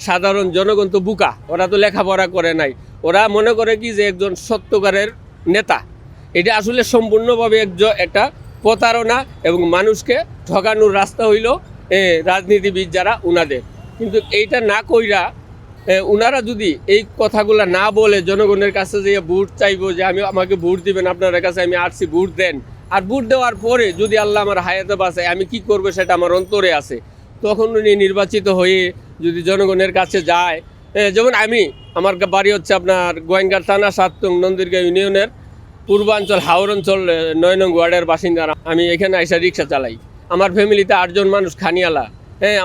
সাধারণ জনগণ তো বুকা, ওরা তো লেখাপড়া করে নাই, ওরা মনে করে কি যে একজন সত্যকারের নেতা। এটা আসলে সম্পূর্ণভাবে একটা প্রতারণা এবং মানুষকে ঠকানোর রাস্তা হইল রাজনীতিবিদ যারা উনাদের। কিন্তু এইটা না কইরা উনারা যদি এই কথাগুলো না বলে জনগণের কাছে যে ভোট চাইবো যে আমাকে ভোট দিবেন, আপনার কাছে আমি আসছি ভোট দেন, আর ভোট দেওয়ার পরে যদি আল্লাহ আমার হায়াতে বাঁচায় আমি কি করবো সেটা আমার অন্তরে আছে, তখন উনি নির্বাচিত হয়ে যদি জনগণের কাছে যায়। যেমন আমার বাড়ি হচ্ছে আপনার গোয়েঙ্গার থানা ৭ নং নন্দীরগাঁও ইউনিয়নের পূর্বাঞ্চল হাওর অঞ্চল ৯ নং ওয়ার্ডের বাসিন্দা। আমি এখানে আইসা রিক্সা চালাই, আমার ফ্যামিলিতে 8 জন মানুষ খানিয়ালা।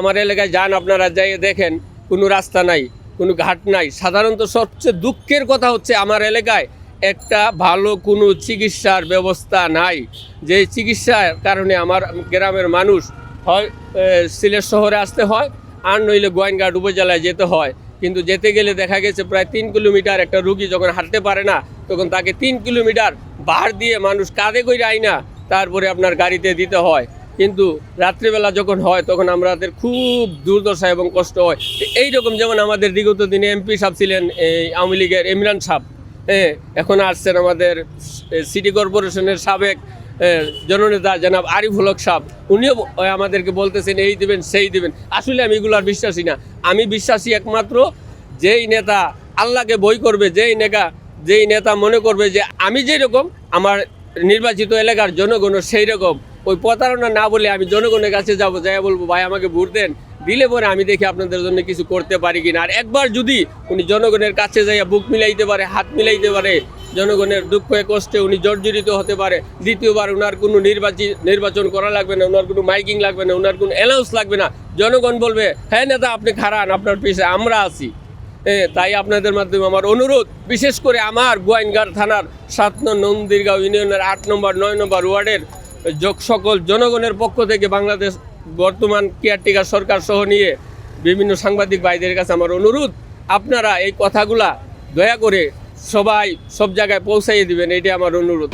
আমার এলাকায় যান আপনারা যাই দেখেন কোনো রাস্তা নাই, কোনো ঘাট নাই। সাধারণত সবচেয়ে দুঃখের কথা হচ্ছে আমার এলাকায় একটা ভালো কোনো চিকিৎসার ব্যবস্থা নাই, যে চিকিৎসার কারণে আমার গ্রামের মানুষ হয় সিলেট শহরে আসতে হয়, আর নইলে গোয়েঙ্গাট উপজেলায় যেতে হয়। কিন্তু যেতে গেলে দেখা গেছে প্রায় 3 কিলোমিটার একটা রুগী যখন হাঁটতে পারে না, তখন তাকে 3 কিলোমিটার বাহার দিয়ে মানুষ কাঁধে করে আইনা তারপরে আপনার গাড়িতে দিতে হয়। কিন্তু রাত্রিবেলা যখন হয় তখন আমাদের খুব দুর্দশা এবং কষ্ট হয়। এইরকম যেমন আমাদের বিগত দিনে এমপি সাহেব ছিলেন এই আওয়ামী লীগের ইমরান সাহেব, এখন আসছেন আমাদের সিটি কর্পোরেশনের সাবেক জননেতা জনাব আরিফুল হক সাহেব, উনিও আমাদেরকে বলতেছেন এই দিবেন সেই দিবেন। আসলে আমি এগুলো আর বিশ্বাসী না। আমি বিশ্বাসী একমাত্র যেই নেতা আল্লাহকে ভয় করবে, যেই নেতা মনে করবে যে আমি যেরকম আমার নির্বাচিত এলাকার জনগণও সেই রকম, ওই প্রতারণা না বলে আমি জনগণের কাছে যাবো, যাই বলবো ভাই আমাকে ভোট দেন, দিলে পরে আমি দেখি আপনাদের জন্য কিছু করতে পারি কিনা। আর একবার যদি উনি জনগণের কাছে যাইয়া বুক মিলাইতে পারে, হাত মিলাইতে পারে, জনগণের দুঃখে কষ্টে উনি জর্জরিত হতে পারে, দ্বিতীয়বার ওনার কোনো নির্বাচন করা লাগবে না, ওনার কোনো মাইকিং লাগবে না, ওনার কোনো অ্যানাউন্স লাগবে না। জনগণ বলবে হ্যাঁ নেতা আপনি খারান, আপনার পিছে আমরা আছি। তাই আপনাদের মাধ্যমে আমার অনুরোধ, বিশেষ করে আমার গোয়াইনঘাট থানার 7 নং নন্দীরগাঁও ইউনিয়নের 8 নম্বর 9 নম্বর ওয়ার্ডের সকল জনগণের পক্ষ থেকে বাংলাদেশ বর্তমান কেয়ারটেকার সরকার সহ নিয়ে বিভিন্ন সাংবাদিক ভাইদের কাছে আমার অনুরোধ, আপনারা এই কথাগুলা দয়া করে সবাই সব জায়গায় পৌঁছাইয়ে দিবেন, এটাই আমার অনুরোধ।